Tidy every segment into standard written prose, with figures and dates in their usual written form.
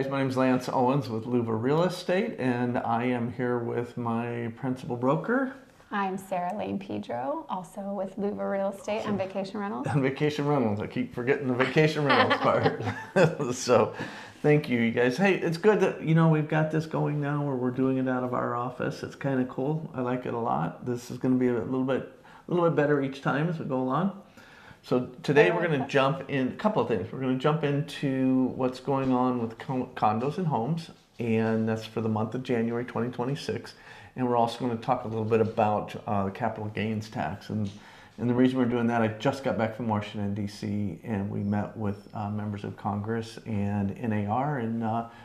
guys, my name is Lance Owens with LUVA Real Estate, and I am here with my principal broker. I'm Sarah Lane Pedro, also with LUVA Real Estate and Vacation Rentals. And Vacation Rentals. I keep forgetting the Vacation Rentals part. So thank you, you guys. Hey, it's good that, we've got this going now where we're doing it out of our office. It's kind of cool. I like it a lot. This is going to be a little bit better each time as we go along. So today we're going to jump in a couple of things. We're going to jump into what's going on with condos and homes, and that's for the month of January 2026. And we're also going to talk a little bit about the capital gains tax. And the reason we're doing that, I just got back from Washington, D.C., and we met with members of Congress and NAR. And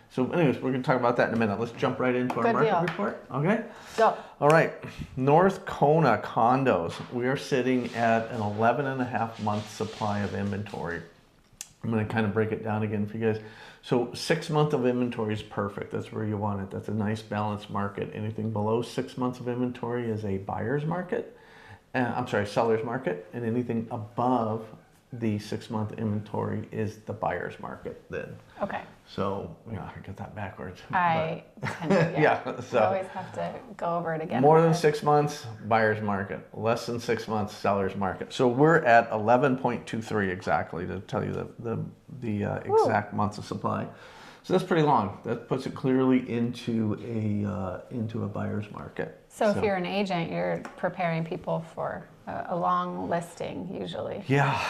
so anyways, we're going to talk about that in a minute. Let's jump right into our market report. Okay? Go. All right. North Kona condos. We are sitting at an 11.5 month supply of inventory. I'm going to kind of break it down again for you guys. So 6 months of inventory is perfect. That's where you want it. That's a nice balanced market. Anything below 6 months of inventory is a buyer's market. Seller's market. And anything above the 6 month inventory is the buyer's market then. Okay. So, I got that backwards. I tend to, yeah. So I always have to go over it again. More than 6 months, buyer's market. Less than 6 months, seller's market. So we're at 11.23 exactly to tell you the exact months of supply. So that's pretty long. That puts it clearly into a buyer's market. So if you're an agent, you're preparing people for a long listing usually. Yeah.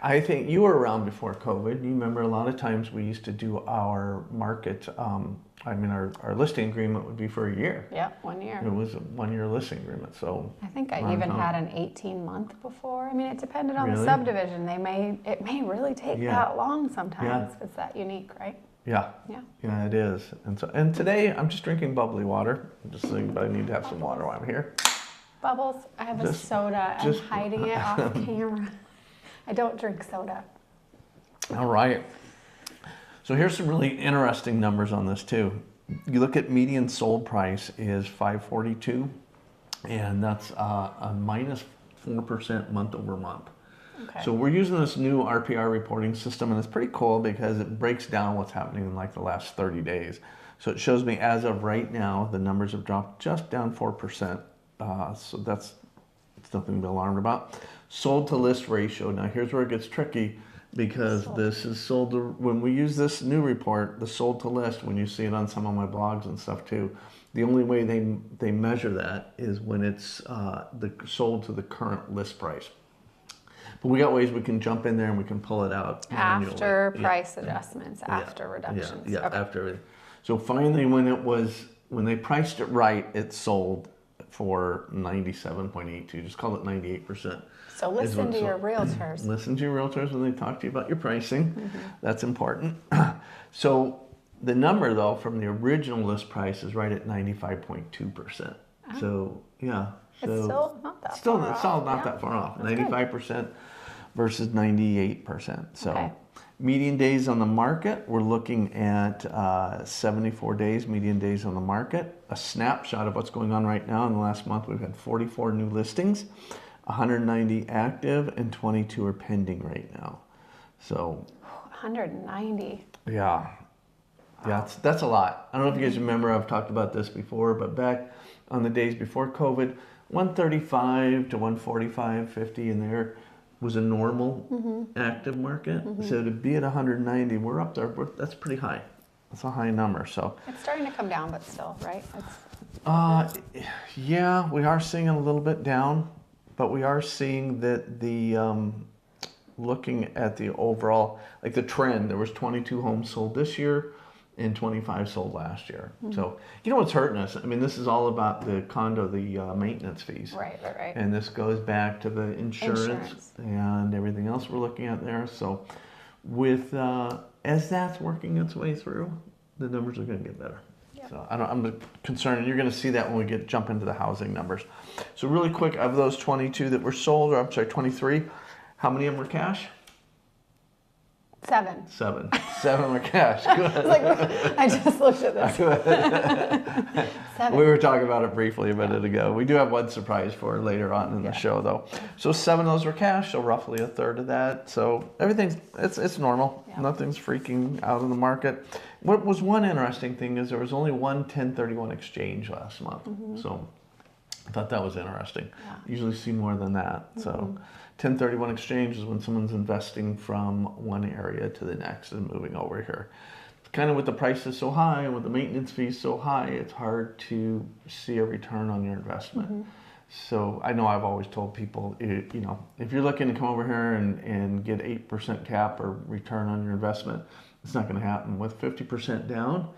I think you were around before COVID. You remember a lot of times we used to do our market, our listing agreement would be for a year. Yeah, 1 year. It was a 1 year listing agreement. So I think I even had an 18-month before. I mean, it depended on the subdivision. It may really take that long sometimes if it's that unique, right? Yeah. Yeah. Yeah, it is. And today I'm just drinking bubbly water. Just saying, but I need to have some water while I'm here. Bubbles, I have a soda. I'm hiding it off camera. I don't drink soda. All right. So here's some really interesting numbers on this too. You look at median sold price is $542, and that's a minus 4% month over month. Okay. So we're using this new RPR reporting system, and it's pretty cool because it breaks down what's happening in like the last 30 days. So it shows me as of right now, the numbers have dropped just down 4%. So that's nothing to be alarmed about. Sold to list ratio. Now here's where it gets tricky because this is sold to, when we use this new report, the sold to list, when you see it on some of my blogs and stuff too, the only way they measure that is when it's sold to the current list price. But we got ways we can jump in there and we can pull it out manually. After price adjustments, after reductions. Yeah, okay. After. So finally, when they priced it right, it sold for 97.82. Just call it 98%. So listen to your realtors. Listen to your realtors when they talk to you about your pricing. Mm-hmm. That's important. So the number though from the original list price is right at 95.2%. Oh. So yeah. So it's still not that far off. It's still not that far off. 95% versus 98%. So median days on the market, we're looking at 74 days, median days on the market. A snapshot of what's going on right now. In the last month, we've had 44 new listings, 190 active, and 22 are pending right now. So 190. Yeah. Yeah, that's a lot. I don't know if you guys remember, I've talked about this before, but back on the days before COVID, 135 to 145, 50 in there was a normal active market. So to be at 190, we're up there. That's pretty high. That's a high number. So it's starting to come down, but still, right? Yeah, we are seeing it a little bit down, but we are seeing that the looking at the overall, like the trend, there was 22 homes sold this year and 25 sold last year. So, what's hurting us? I mean, this is all about the condo, the maintenance fees. Right. And this goes back to the insurance and everything else we're looking at there. So, with as that's working its way through, the numbers are going to get better. Yep. So, I'm concerned, and you're going to see that when we jump into the housing numbers. So, really quick, of those 22 that were sold, or 23, how many of them were cash? 7. 7. 7 were cash. Good. I just looked at this. 7. We were talking about it briefly a minute ago. We do have one surprise for later on in the show, though. So 7 of those were cash, so roughly a third of that. So everything's, it's normal. Yeah. Nothing's freaking out in the market. What was one interesting thing is there was only one 1031 exchange last month. So I thought that was interesting. Yeah. Usually see more than that. So 1031 exchange is when someone's investing from one area to the next and moving over here. Kind of with the prices so high and with the maintenance fees so high, it's hard to see a return on your investment. So I know I've always told people, you know, if you're looking to come over here and get 8% cap or return on your investment, it's not going to happen. With 50% down,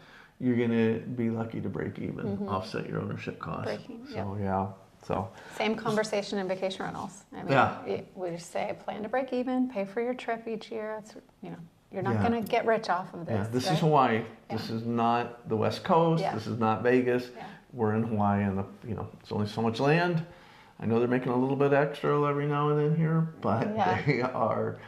you're going to be lucky to break even, offset your ownership costs. So yeah. So same conversation in vacation rentals. I mean, we just say plan to break even, pay for your trip each year. It's, you know, you're not going to get rich off of this. Yeah, this is Hawaii. This is not the West Coast. This is not Vegas. We're in Hawaii, and you know, it's only so much land. I know they're making a little bit extra every now and then here, but they are,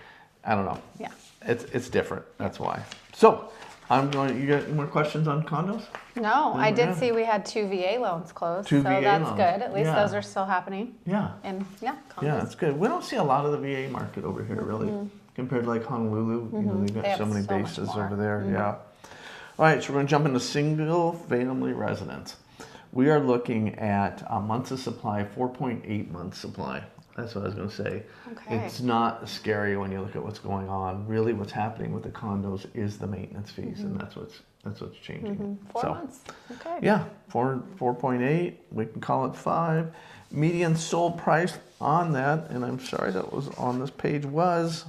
I don't know. Yeah, it's different. That's why. So you got more questions on condos? No, I did see we had 2 VA loans closed, so that's good. At least those are still happening. Yeah. And condos. Yeah, that's good. We don't see a lot of the VA market over here, really, compared to like Honolulu. You know, they've got so many bases over there. Yeah. All right, so we're going to jump into single family residence. We are looking at months of supply, 4.8 months supply. That's what I was going to say. Okay. It's not scary when you look at what's going on. Really, what's happening with the condos is the maintenance fees, and that's what's changing. 4 months. Okay. Yeah, 4.8. We can call it 5. Median sold price on that, and I'm sorry that was on this page, was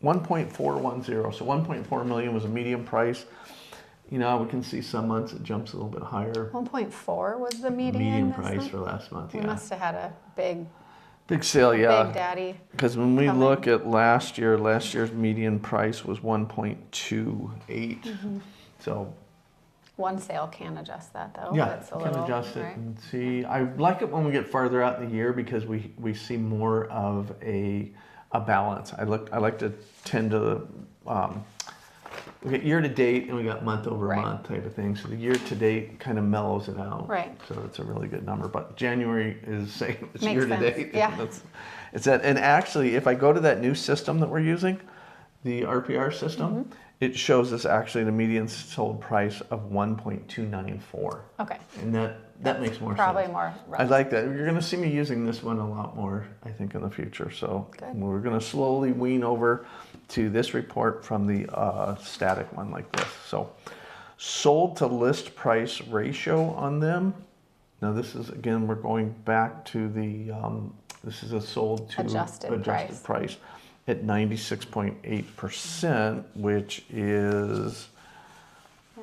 1.410. So 1.4 million was a median price. You know, we can see some months it jumps a little bit higher. 1.4 was the median price for last month. We must have had a big sale, yeah. Big daddy. Because when we look at last year's median price was 1.28. So one sale can adjust that, though. Yeah, can adjust it and see. I like it when we get farther out in the year because we see more of a balance. I like to tend to we get year to date and we got month over month type of thing. So the year to date kind of mellows it out. Right. So it's a really good number. But January is same. It's year to date. Yeah. It's that. And actually, if I go to that new system that we're using, the RPR system, it shows us actually the median sold price of 1.294. Okay. And that makes more sense. Probably more relevant. I like that. You're going to see me using this one a lot more, I think, in the future. So we're going to slowly wean over to this report from the static one like this. So sold to list price ratio on them. Now this is, again, we're going back to the, this is a sold to adjusted price at 96.8%, which is,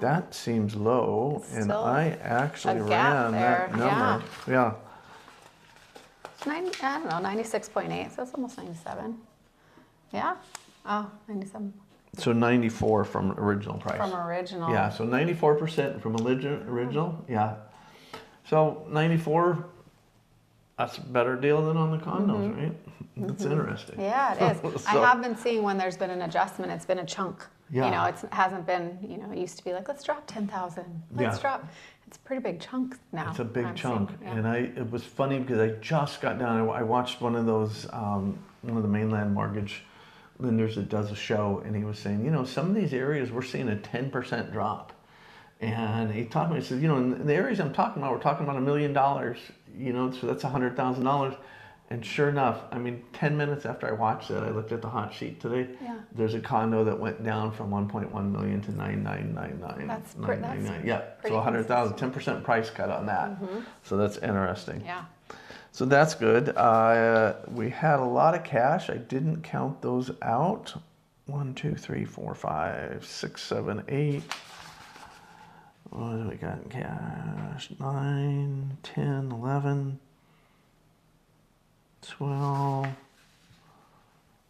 that seems low. And I actually ran that number. Yeah. It's I don't know, 96.8, so it's almost 97. Yeah. Oh, 97. So 94 from original price. From original. Yeah, so 94% from original. Yeah. So 94, that's a better deal than on the condos, right? That's interesting. Yeah, it is. So, I have been seeing when there's been an adjustment, it's been a chunk. Yeah. You know, it hasn't been, you know, it used to be like, let's drop 10,000. Let's drop. It's a pretty big chunk now. It's a big chunk. And it was funny because I just got down, I watched one of those, one of the mainland mortgage lenders that does a show, and he was saying, you know, some of these areas we're seeing a 10% drop. And he taught me, he said, you know, in the areas I'm talking about, we're talking about $1 million, you know, so that's $100,000. And sure enough, I mean, 10 minutes after I watched that, I looked at the hot sheet today. Yeah. There's a condo that went down from 1.1 million to 9,999. That's pretty. Yeah. So 100,000, 10% price cut on that. So that's interesting. Yeah. So that's good. We had a lot of cash. I didn't count those out. 1, 2, 3, 4, 5, 6, 7, 8. What do we got in cash? 9, 10, 11. 12,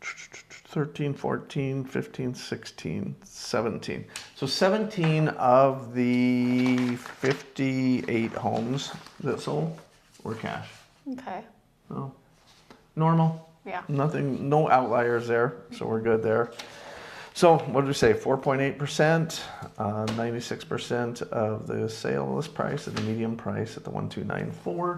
13, 14, 15, 16, 17. So 17 of the 58 homes that sold were cash. Okay. So normal. Yeah. Nothing, no outliers there, so we're good there. So what did we say? 4.8%, 96% of the sale list price at the median price at the 1294,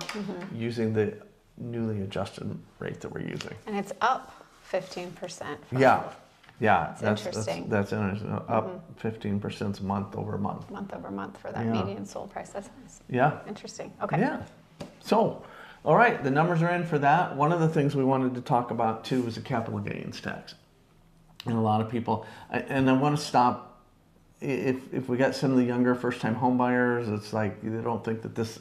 using the newly adjusted rate that we're using. And it's up 15%. Yeah, that's interesting. That's interesting. Up 15% month over month. Month over month for that median sold price. That's nice. Yeah. Interesting. Okay. Yeah. So, all right, the numbers are in for that. One of the things we wanted to talk about too was the capital gains tax. And a lot of people, and I want to stop, if we got some of the younger first-time home buyers, it's like they don't think that this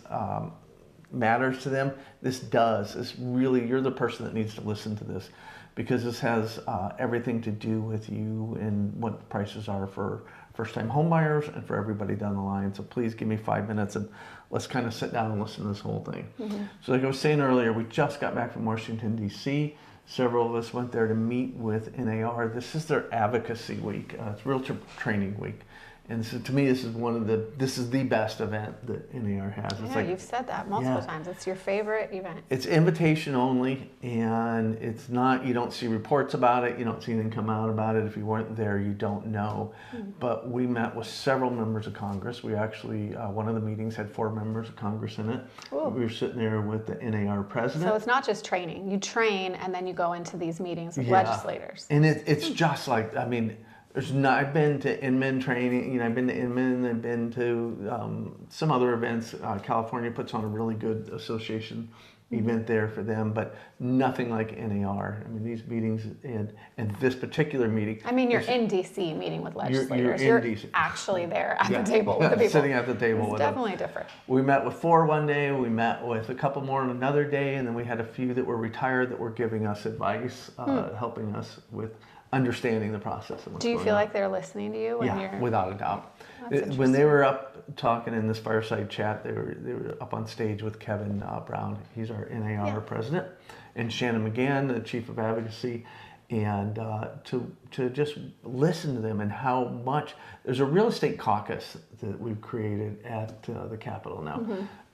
matters to them. This does. It's really, you're the person that needs to listen to this, because this has everything to do with you and what the prices are for first-time home buyers and for everybody down the line. So please give me 5 minutes and let's kind of sit down and listen to this whole thing. So like I was saying earlier, we just got back from Washington, D.C. Several of us went there to meet with NAR. This is their advocacy week. It's realtor training week. And so to me, this is the best event that NAR has. It's like, you've said that multiple times. It's your favorite event. It's invitation only, and it's not, you don't see reports about it. You don't see anything come out about it. If you weren't there, you don't know. But we met with several members of Congress. We actually, one of the meetings had 4 members of Congress in it. Ooh. We were sitting there with the NAR president. So it's not just training. You train, and then you go into these meetings with legislators. And it's just like, I mean, I've been to Inman training, I've been to Inman, I've been to some other events. California puts on a really good association event there for them, but nothing like NAR. I mean, these meetings and this particular meeting. I mean, you're in DC meeting with legislators. You're in DC. Actually there at the table with the people. Sitting at the table with them. It's definitely different. We met with 4 one day, we met with a couple more on another day, and then we had a few that were retired that were giving us advice, helping us with understanding the process. And do you feel like they're listening to you? When without a doubt. When they were up talking in this fireside chat, they were up on stage with Kevin Brown. He's our NAR president, and Shannon McGann, the chief of advocacy, and to just listen to them and how much. There's a real estate caucus that we've created at the Capitol now,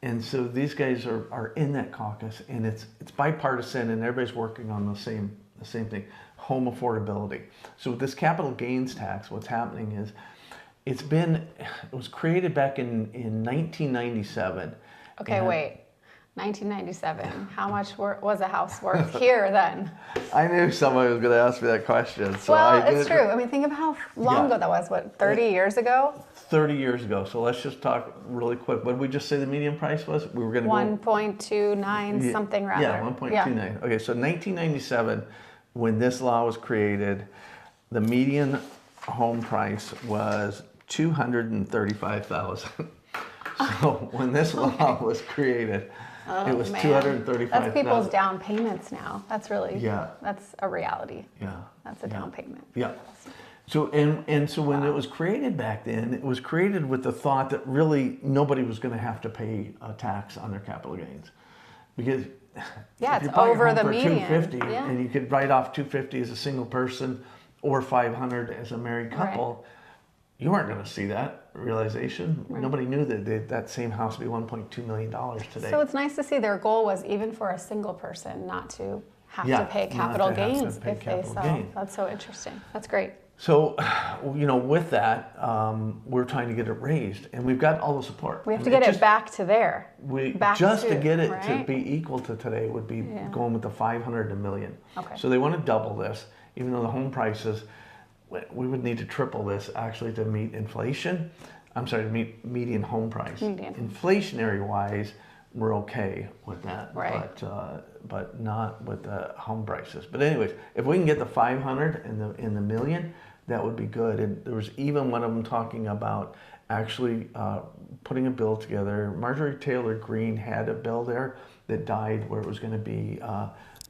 and so these guys are in that caucus, and it's bipartisan, and everybody's working on the same thing. Home affordability. So with this capital gains tax, what's happening is it was created back in 1997. Okay, wait. 1997. How much was a house worth here then? I knew somebody was going to ask me that question. So it's true. I mean, think of how long ago that was. What, 30 years ago? 30 years ago. So let's just talk really quick. What did we just say the median price was? We were going to 1.29 something rather. Yeah, 1.29. Yeah. Okay, so 1997, when this law was created, the median home price was $235,000. So when this law was created, it was $235,000. That's people's down payments now. That's really that's a reality. Yeah. That's a down payment. Yeah. So and so when it was created back then, it was created with the thought that really nobody was going to have to pay a tax on their capital gains, because it's over the median. $250, and you could write off $250 as a single person or $500 as a married couple. You weren't going to see that realization. Nobody knew that same house would be $1.2 million today. So it's nice to see their goal was even for a single person not to have to pay capital gains if they sell. That's so interesting. That's great. So, with that, we're trying to get it raised, and we've got all the support. We have to get it back to there. To get it to be equal to today would be going with the 500 to million. Okay. So they want to double this, even though the home prices, we would need to triple this actually to meet inflation. I'm sorry, to meet median home price. Inflationary wise, we're okay with that, but not with the home prices. But anyways, if we can get the 500 and the million, that would be good. And there was even one of them talking about actually putting a bill together. Marjorie Taylor Greene had a bill there that died where it was going to be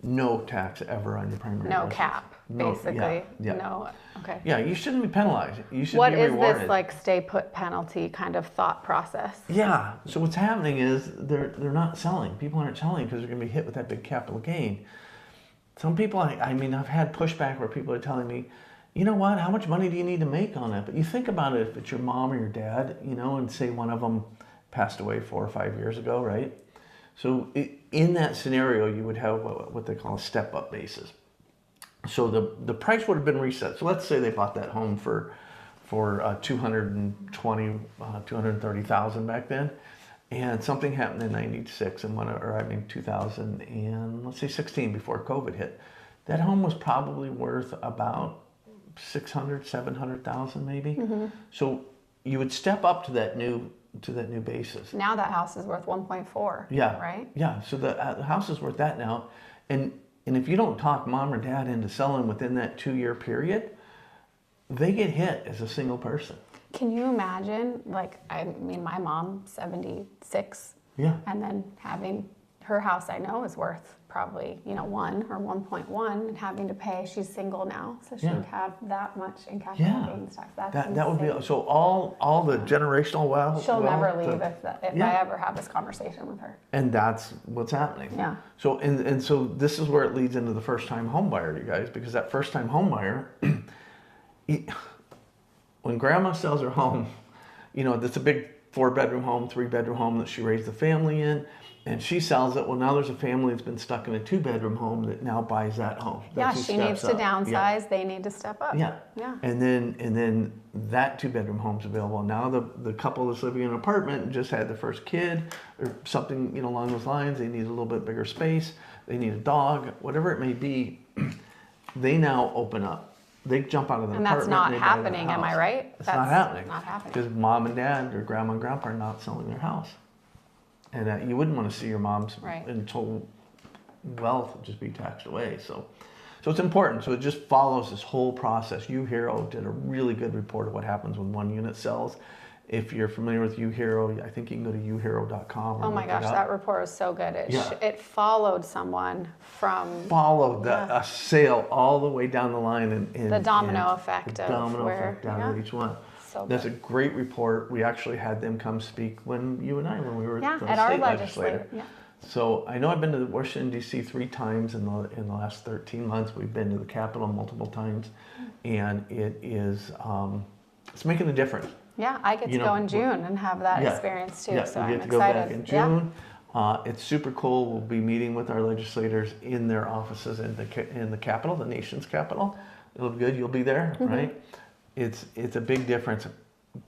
no tax ever on your primary residence. No cap, basically. No. Okay. Yeah, you shouldn't be penalized. You should be rewarded. What is this like stay put penalty kind of thought process? Yeah. So what's happening is they're not selling. People aren't selling because they're going to be hit with that big capital gain. Some people, I mean, I've had pushback where people are telling me, you know what, how much money do you need to make on it? But you think about it, if it's your mom or your dad, and say one of them passed away 4 or 5 years ago, right? So in that scenario, you would have what they call a step-up basis. So the price would have been reset. So let's say they bought that home for 230,000 back then, and something happened in '96 and 2000 and let's say 16 before COVID hit. That home was probably worth about 600, 700,000 maybe. So you would step up to that new basis. Now that house is worth 1.4. Yeah. Right. Yeah. So the house is worth that now, and if you don't talk mom or dad into selling within that 2-year period, they get hit as a single person. Can you imagine? Like, I mean, my mom, 76. Yeah. And then having her house, I know, is worth probably 1 or 1.1, and having to pay. She's single now, so she would have that much in capital gains tax. That would be so. All the generational wealth. She'll never leave if I ever have this conversation with her. And that's what's happening. Yeah. So and so this is where it leads into the first time home buyer, you guys, because that first time home buyer, when grandma sells her home, that's a big 4-bedroom home, 3-bedroom home that she raised the family in. And she sells it. Well, now there's a family that's been stuck in a 2-bedroom home that now buys that home. She needs to downsize. Yeah. They need to step up. Yeah. Yeah. And then that 2-bedroom home's available. Now the couple that's living in an apartment just had their first kid or something, along those lines. They need a little bit bigger space. They need a dog, whatever it may be. They now open up. They jump out of the apartment. And that's not happening, am I right? It's not happening. Not happening. Because mom and dad or grandma and grandpa are not selling their house. And you wouldn't want to see your mom's total wealth just be taxed away. So it's important. So it just follows this whole process. UHero did a really good report of what happens when one unit sells. If you're familiar with UHero, I think you can go to uhero.com. Oh my gosh, that report was so good. It followed someone from... a sale all the way down the line. And the domino effect of domino effect down to each one. So that's a great report. We actually had them come speak when we were at the our state legislature. Yeah. So I know I've been to Washington D.C. 3 times in the last 13 months. We've been to the Capitol multiple times, and it is it's making a difference. Yeah, I get to go in June and have that experience too. Yeah, so we I'm get to excited. go back in June. It's super cool. We'll be meeting with our legislators in their offices in the Capitol, the nation's capital. It'll be good. You'll be there, right? It's a big difference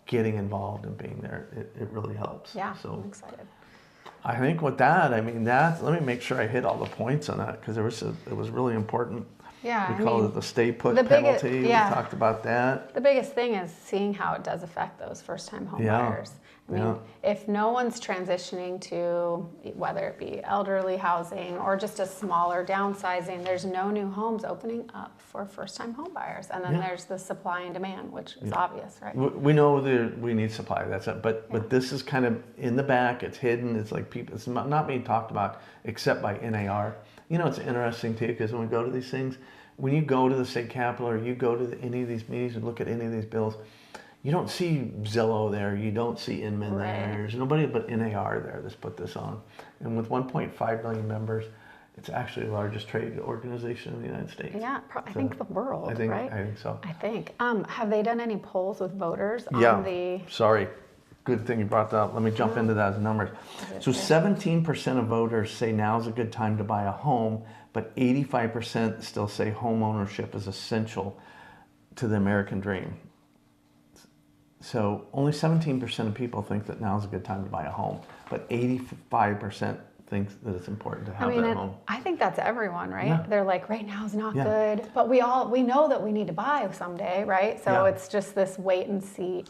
getting involved and being there. It really helps. Yeah, so I'm excited. I think with that, let me make sure I hit all the points on that because it was really important. Yeah, we call it the stay put penalty. We talked about that. The biggest thing is seeing how it does affect those first-time home buyers. I mean, if no one's transitioning to whether it be elderly housing or just a smaller downsizing, there's no new homes opening up for first-time home buyers. And then there's the supply and demand, which is obvious, right? We know that we need supply. That's it. But this is kind of in the back. It's hidden. It's like it's not being talked about except by NAR. It's interesting too because when we go to these things, when you go to the state capitol or you go to any of these meetings and look at any of these bills, you don't see Zillow there, you don't see Inman there. There's nobody but NAR there that's put this on. And with 1.5 million members, it's actually the largest trade organization in the United States. Yeah, I think the world, right? I think so. I think. Have they done any polls with voters on the... Sorry. Good thing you brought that up. Let me jump into that as numbers. So 17% of voters say now's a good time to buy a home, but 85% still say home ownership is essential to the American dream. So only 17% of people think that now's a good time to buy a home, but 85% thinks that it's important to have that home. I think that's everyone, right? Yeah. They're like, right now is not good, but we know that we need to buy someday, right? So it's just this wait and see.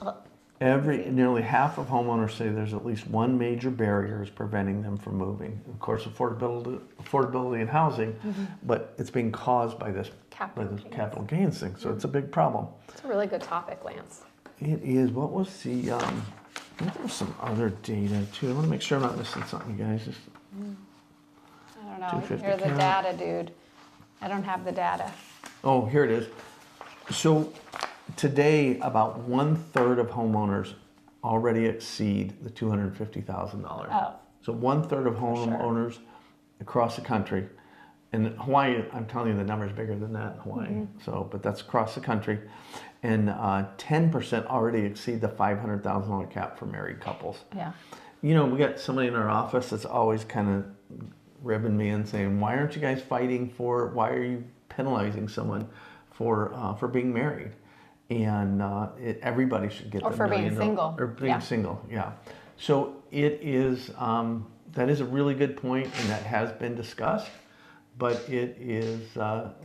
Nearly half of homeowners say there's at least one major barrier is preventing them from moving. Of course, affordability in housing, but it's being caused by this capital gains thing. So it's a big problem. It's a really good topic, Lance. It is. What was the? There was some other data too. I want to make sure I'm not missing something, you guys. I don't know. You're the data dude. I don't have the data. Oh, here it is. So today, about 1/3 of homeowners already exceed the $250,000. Oh. So 1/3 of homeowners across the country. In Hawaii, I'm telling you, the number is bigger than that in Hawaii. So, but that's across the country. And 10% already exceed the $500,000 cap for married couples. Yeah. We got somebody in our office that's always kind of ribbing me and saying, why aren't you guys fighting for it? Why are you penalizing someone for being married. And everybody should get or the for being single. Or being single, yeah. So it is, that is a really good point, and that has been discussed. But it is,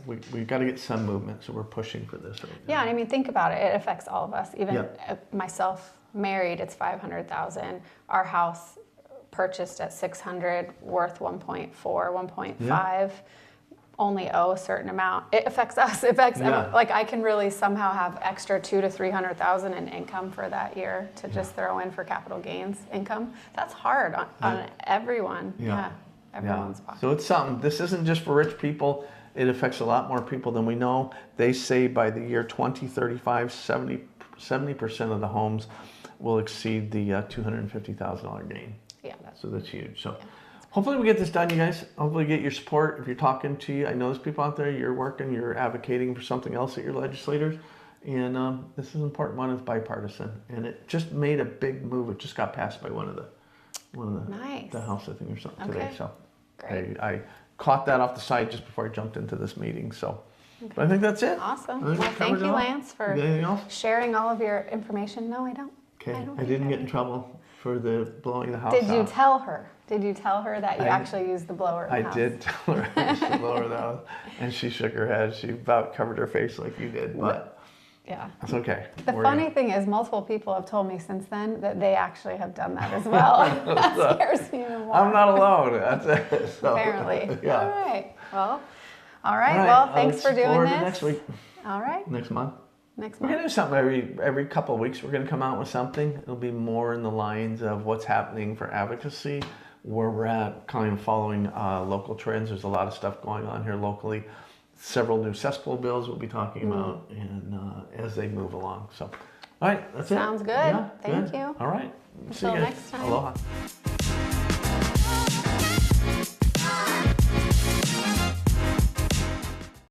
we've got to get some movement, so we're pushing for this right now. Yeah, and I mean, think about it. It affects all of us. Even Yep. myself, married, it's $500,000. Our house purchased at $600,000, worth 1.4, 1.5. Only owe a certain amount. It affects us. It affects like I can really somehow have extra $200,000 to $300,000 in income for that year to just throw in for capital gains income. That's hard on everyone. Everyone's pocket. So it's something. This isn't just for rich people. It affects a lot more people than we know. They say by the year 2035, 70% of the homes will exceed the $250,000 gain. Yeah. So that's huge. So hopefully we get this done, you guys. Hopefully get your support. If you're talking to you, I know there's people out there, you're working, you're advocating for something else at your legislators. And this is an important one. It's bipartisan. And it just made a big move. It just got passed by one of the House, I think, or something today. So I caught that off the side just before I jumped into this meeting. So but I think that's it. Awesome. Well, thank you, Lance, for sharing all of your information. No, I don't. Okay. I didn't get in trouble for the blowing the house Did you out. tell her? Did you tell her that you actually used the blower in the house? I did tell her I used the blower in the house, and she shook her head. She about covered her face like you did, but yeah, it's okay. The funny thing is, multiple people have told me since then that they actually have done that as well. That scares me even more. I'm not alone. That's it. So, apparently. Yeah. All right. Well, thanks for doing forward this. to next week. All right. Next month. We're going to do something every couple of weeks. We're going to come out with something. It'll be more in the lines of what's happening for advocacy, where we're at, kind of following local trends. There's a lot of stuff going on here locally. Several new cesspool bills we'll be talking about, and as they move along. So, all right, that's it. Sounds good. Yeah, Thank you. All right. Until next time. Aloha.